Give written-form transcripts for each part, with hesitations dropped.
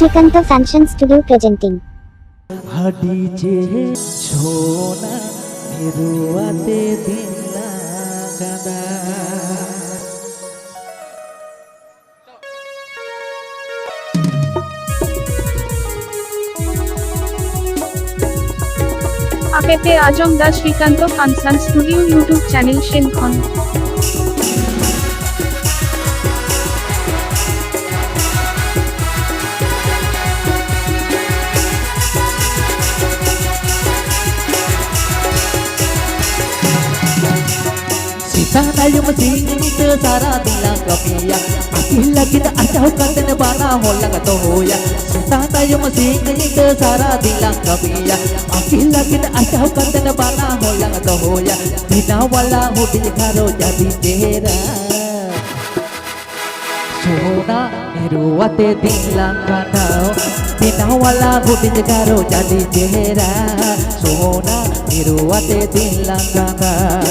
Shrikanta Fashion Studio presenting हडीचे छोना निरुवाते दिला गदा আপেতে আজম দা Srikanta function studio YouTube channel সেনখন Sana yung masingit sara dilang kapiya Akila kita asaw katen bana holang toya Sana yung masingit sara dilang kapiya Akila kita asaw katen bana holang toya Pinawala ho din karo jadi tera Sona niruwate dilang kanao Pinawala ho din karo jadi tera Sona niruwate dilang kanao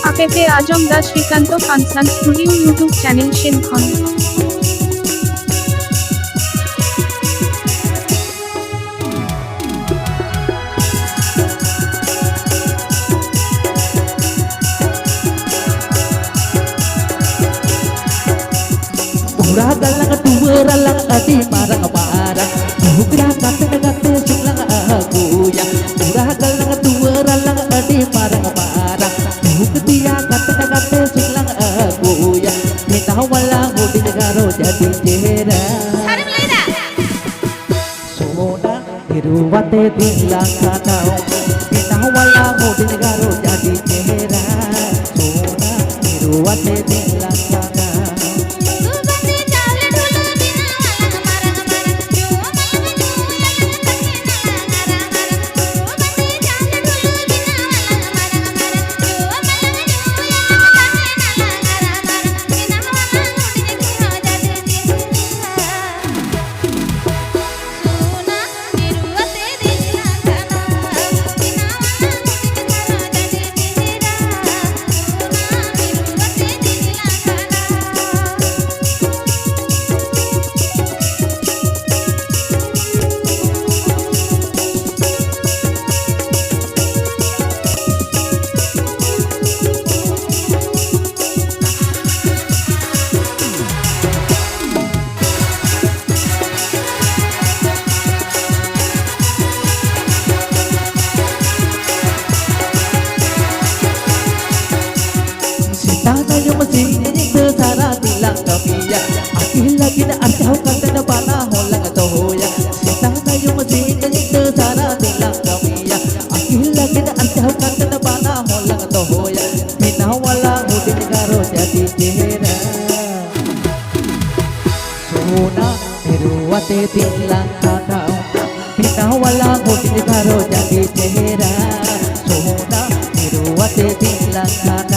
আপেতে আজম দা Srikanta function studio YouTube channel সেনখন Murah galang dua ralang adi marang marang Bugra kate kate sulang aku ya Murah galang dua ralang adi marang marang Buktia kate kate sulang aku ya Minta wala mudi negaro jadi jera Sona hiruwate dilang kanao Minta wala mudi negaro jadi jera Sona hiruwate dilang kanao Sana yung masingit sara dilang kapiya Akila kita asaw katan bana holang toya Sana yung masingit sara dilang kapiya Akila kita asaw katan bana holang toya Pinawala mudin karo jadi jera Sona niruwate dilang kanao Pinawala mudin karo jadi jera Sona niruwate dilang kanao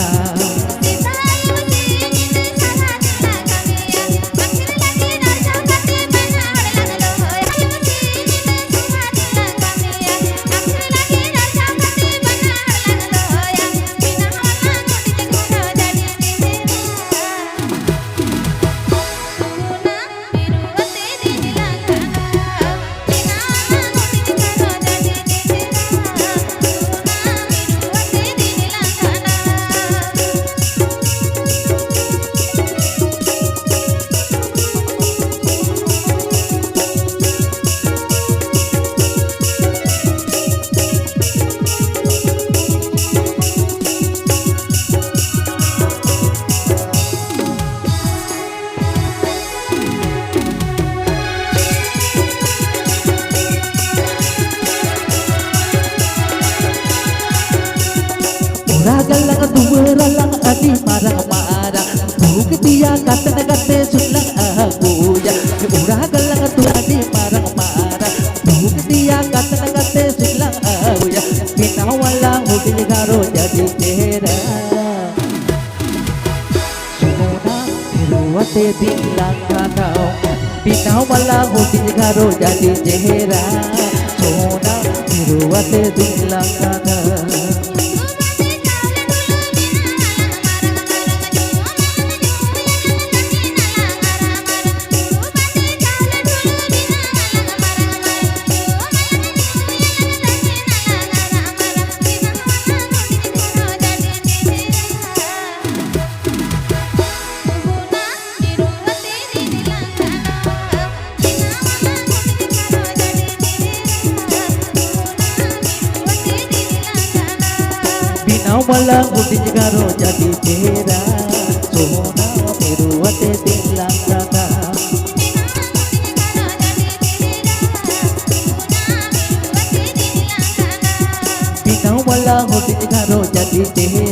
Ragal lang duwera lang adi marang-marang buktiya kate sulang aku ya urah galang tu adi marang-marang buktiya kate sulang aku ya pinawala hudil garo jadi tera sona hiruate dilang kanau pinawala hudil garo jadi tera sona hiruate dilang kanau Pinawala hudil garo jadi tera sona hiruate dilang kanau pinawala hudil garo jadi tera